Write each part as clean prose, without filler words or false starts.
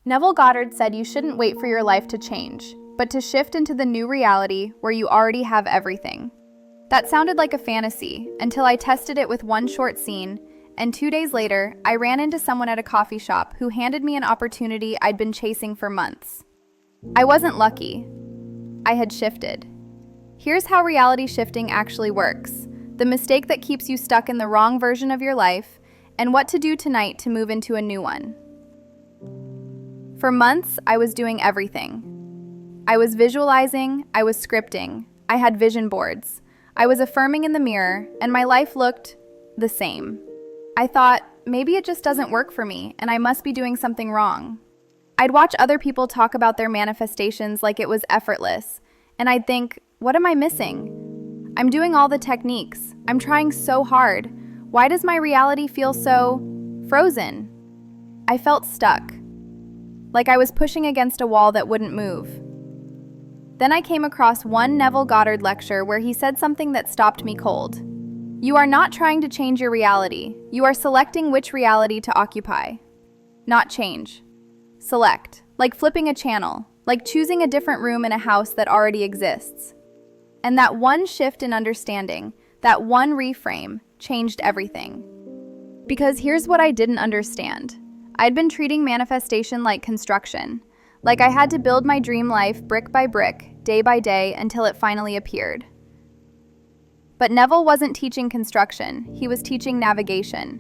Neville Goddard said you shouldn't wait for your life to change, but to shift into the new reality where you already have everything. That sounded like a fantasy until I tested it with one short scene, and 2 days later, I ran into someone at a coffee shop who handed me an opportunity I'd been chasing for months. I wasn't lucky. I had shifted. Here's how reality shifting actually works, the mistake that keeps you stuck in the wrong version of your life, and what to do tonight to move into a new one. For months, I was doing everything. I was visualizing, I was scripting, I had vision boards, I was affirming in the mirror, and my life looked the same. I thought, maybe it just doesn't work for me, and I must be doing something wrong. I'd watch other people talk about their manifestations like it was effortless, and I'd think, what am I missing? I'm doing all the techniques. I'm trying so hard. Why does my reality feel so frozen? I felt stuck, like I was pushing against a wall that wouldn't move. Then I came across one Neville Goddard lecture where he said something that stopped me cold. You are not trying to change your reality. You are selecting which reality to occupy. Not change. Select. Like flipping a channel. Like choosing a different room in a house that already exists. And that one shift in understanding, that one reframe, changed everything. Because here's what I didn't understand. I'd been treating manifestation like construction. Like I had to build my dream life brick by brick, day by day, until it finally appeared. But Neville wasn't teaching construction, he was teaching navigation.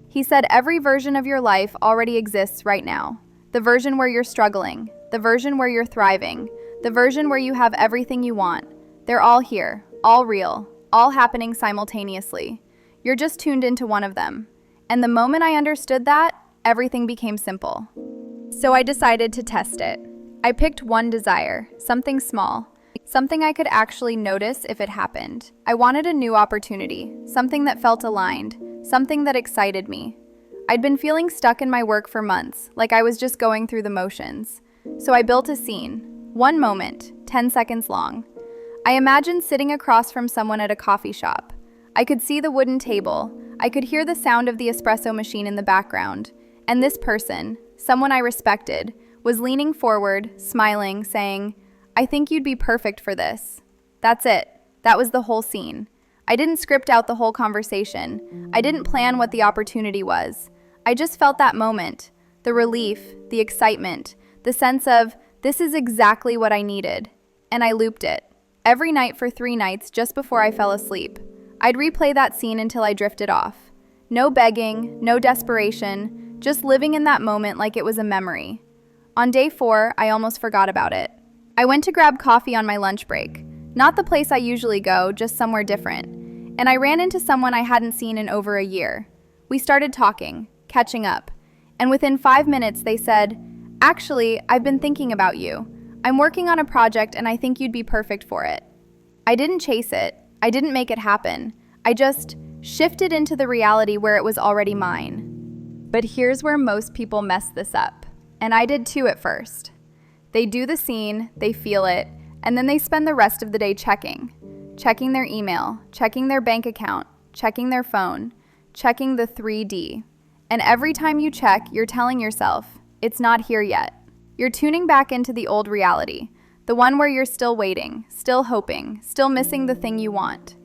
He said every version of your life already exists right now. The version where you're struggling, the version where you're thriving, the version where you have everything you want. They're all here, all real, all happening simultaneously. You're just tuned into one of them. And the moment I understood that, everything became simple. So I decided to test it. I picked one desire, something small, something I could actually notice if it happened. I wanted a new opportunity, something that felt aligned, something that excited me. I'd been feeling stuck in my work for months, like I was just going through the motions. So I built a scene, one moment, 10 seconds long. I imagined sitting across from someone at a coffee shop. I could see the wooden table. I could hear the sound of the espresso machine in the background. And this person, someone I respected, was leaning forward, smiling, saying, I think you'd be perfect for this. That's it. That was the whole scene. I didn't script out the whole conversation. I didn't plan what the opportunity was. I just felt that moment, the relief, the excitement, the sense of, this is exactly what I needed. And I looped it. Every night for 3 nights just before I fell asleep. I'd replay that scene until I drifted off. No begging, no desperation, just living in that moment like it was a memory. On day 4, I almost forgot about it. I went to grab coffee on my lunch break. Not the place I usually go, just somewhere different. And I ran into someone I hadn't seen in over a year. We started talking, catching up. And within 5 minutes, they said, actually, I've been thinking about you. I'm working on a project and I think you'd be perfect for it. I didn't chase it. I didn't make it happen. I just shifted into the reality where it was already mine. But here's where most people mess this up. And I did too at first. They do the scene, they feel it, and then they spend the rest of the day checking their email, checking their bank account, checking their phone, checking the 3D. And every time you check, you're telling yourself, it's not here yet. You're tuning back into the old reality, the one where you're still waiting, still hoping, still missing the thing you want.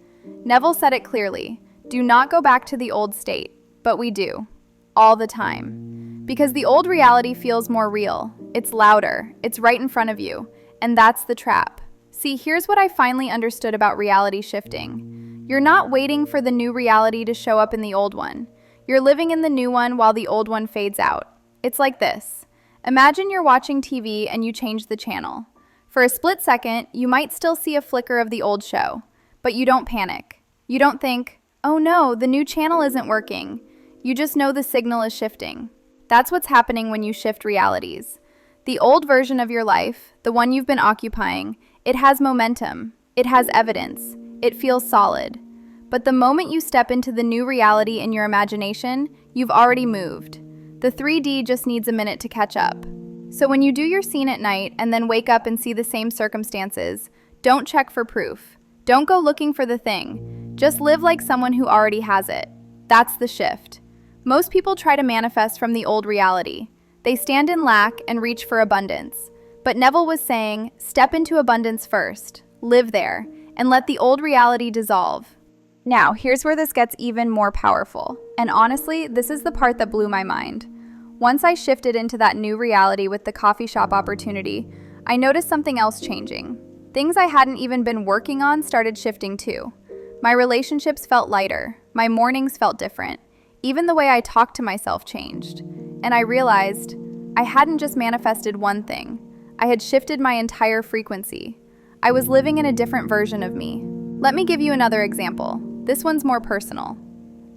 Neville said it clearly, do not go back to the old state, but we do, all the time. Because the old reality feels more real, it's louder, it's right in front of you, and that's the trap. See, here's what I finally understood about reality shifting. You're not waiting for the new reality to show up in the old one. You're living in the new one while the old one fades out. It's like this. Imagine you're watching TV and you change the channel. For a split second, you might still see a flicker of the old show, but you don't panic. You don't think, oh no, the new channel isn't working. You just know the signal is shifting. That's what's happening when you shift realities. The old version of your life, the one you've been occupying, it has momentum, it has evidence, it feels solid. But the moment you step into the new reality in your imagination, you've already moved. The 3D just needs a minute to catch up. So when you do your scene at night and then wake up and see the same circumstances, don't check for proof. Don't go looking for the thing. Just live like someone who already has it. That's the shift. Most people try to manifest from the old reality. They stand in lack and reach for abundance. But Neville was saying, step into abundance first, live there, and let the old reality dissolve. Now, here's where this gets even more powerful. And honestly, this is the part that blew my mind. Once I shifted into that new reality with the coffee shop opportunity, I noticed something else changing. Things I hadn't even been working on started shifting too. My relationships felt lighter. My mornings felt different. Even the way I talked to myself changed. And I realized I hadn't just manifested one thing. I had shifted my entire frequency. I was living in a different version of me. Let me give you another example. This one's more personal.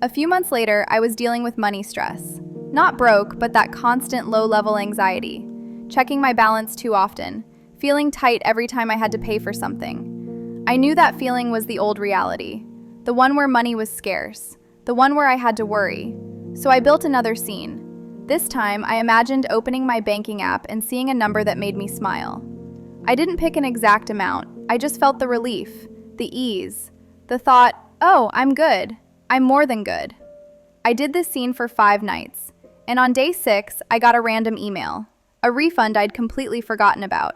A few months later, I was dealing with money stress. Not broke, but that constant low-level anxiety. Checking my balance too often. Feeling tight every time I had to pay for something. I knew that feeling was the old reality. The one where money was scarce. The one where I had to worry. So I built another scene. This time, I imagined opening my banking app and seeing a number that made me smile. I didn't pick an exact amount. I just felt the relief, the ease, the thought, oh, I'm good. I'm more than good. I did this scene for 5 nights, and on day 6, I got a random email, a refund I'd completely forgotten about.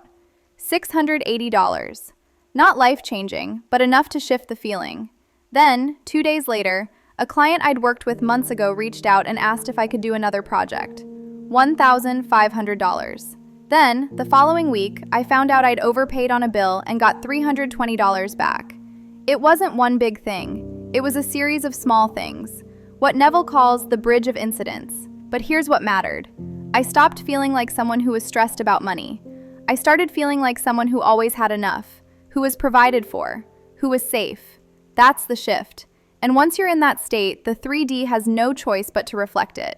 $680. Not life-changing, but enough to shift the feeling. Then, 2 days later, a client I'd worked with months ago reached out and asked if I could do another project. $1,500. Then, the following week, I found out I'd overpaid on a bill and got $320 back. It wasn't one big thing. It was a series of small things. What Neville calls the bridge of incidents. But here's what mattered. I stopped feeling like someone who was stressed about money. I started feeling like someone who always had enough, who was provided for, who was safe. That's the shift. And once you're in that state, the 3D has no choice but to reflect it.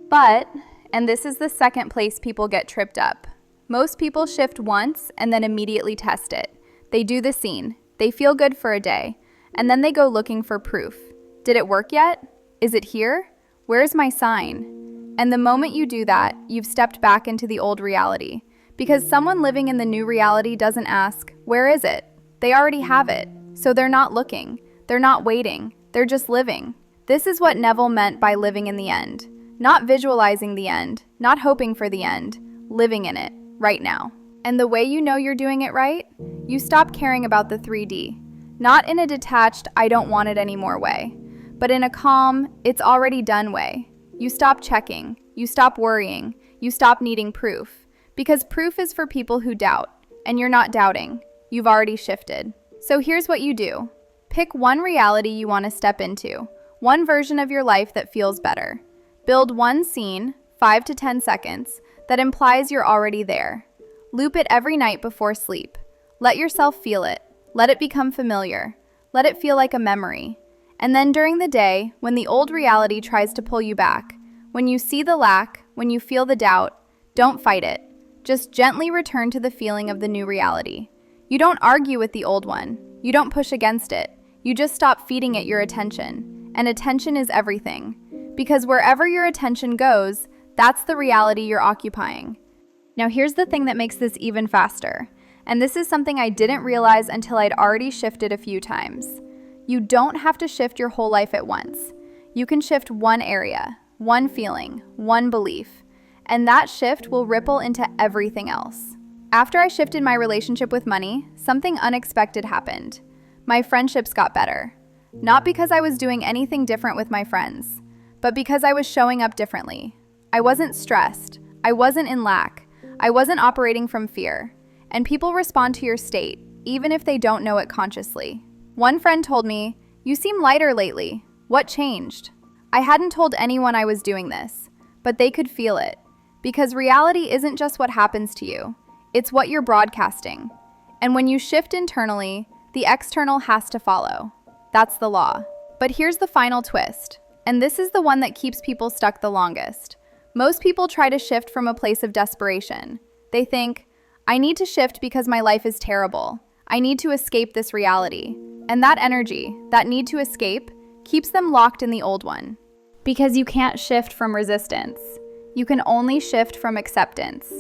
But, and this is the second place people get tripped up, most people shift once and then immediately test it. They do the scene, they feel good for a day, and then they go looking for proof. Did it work yet? Is it here? Where's my sign? And the moment you do that, you've stepped back into the old reality. Because someone living in the new reality doesn't ask, where is it? They already have it, so they're not looking, they're not waiting. They're just living. This is what Neville meant by living in the end. Not visualizing the end, not hoping for the end, living in it, right now. And the way you know you're doing it right? You stop caring about the 3D. Not in a detached, I don't want it anymore way, but in a calm, it's already done way. You stop checking, you stop worrying, you stop needing proof. Because proof is for people who doubt, and you're not doubting. You've already shifted. So here's what you do. Pick one reality you want to step into, one version of your life that feels better. Build one scene, 5 to 10 seconds, that implies you're already there. Loop it every night before sleep. Let yourself feel it. Let it become familiar. Let it feel like a memory. And then during the day, when the old reality tries to pull you back, when you see the lack, when you feel the doubt, don't fight it. Just gently return to the feeling of the new reality. You don't argue with the old one. You don't push against it. You just stop feeding it your attention. And attention is everything. Because wherever your attention goes, that's the reality you're occupying. Now here's the thing that makes this even faster. And this is something I didn't realize until I'd already shifted a few times. You don't have to shift your whole life at once. You can shift one area, one feeling, one belief. And that shift will ripple into everything else. After I shifted my relationship with money, something unexpected happened. My friendships got better. Not because I was doing anything different with my friends, but because I was showing up differently. I wasn't stressed. I wasn't in lack. I wasn't operating from fear. And people respond to your state, even if they don't know it consciously. One friend told me, "You seem lighter lately. What changed?" I hadn't told anyone I was doing this, but they could feel it. Because reality isn't just what happens to you. It's what you're broadcasting. And when you shift internally, the external has to follow. That's the law. But here's the final twist, and this is the one that keeps people stuck the longest. Most people try to shift from a place of desperation. They think, I need to shift because my life is terrible. I need to escape this reality. And that energy, that need to escape, keeps them locked in the old one. Because you can't shift from resistance. You can only shift from acceptance.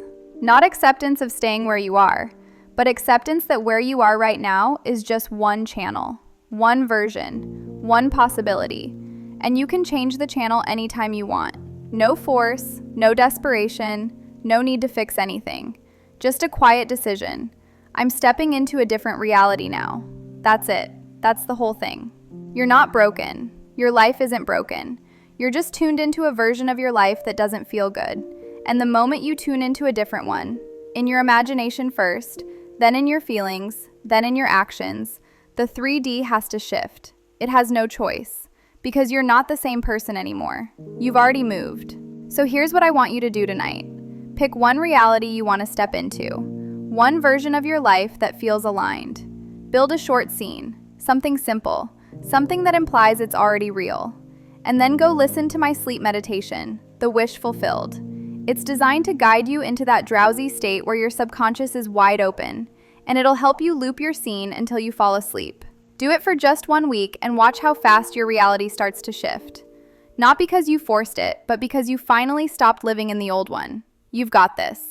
Not acceptance of staying where you are, but acceptance that where you are right now is just one channel, one version, one possibility, and you can change the channel anytime you want. No force, no desperation, no need to fix anything. Just a quiet decision. I'm stepping into a different reality now. That's it. That's the whole thing. You're not broken. Your life isn't broken. You're just tuned into a version of your life that doesn't feel good. And the moment you tune into a different one, in your imagination first, then in your feelings, then in your actions, the 3D has to shift. It has no choice. Because you're not the same person anymore. You've already moved. So here's what I want you to do tonight. Pick one reality you want to step into. One version of your life that feels aligned. Build a short scene. Something simple. Something that implies it's already real. And then go listen to my sleep meditation, The Wish Fulfilled. It's designed to guide you into that drowsy state where your subconscious is wide open, and it'll help you loop your scene until you fall asleep. Do it for just 1 week and watch how fast your reality starts to shift. Not because you forced it, but because you finally stopped living in the old one. You've got this.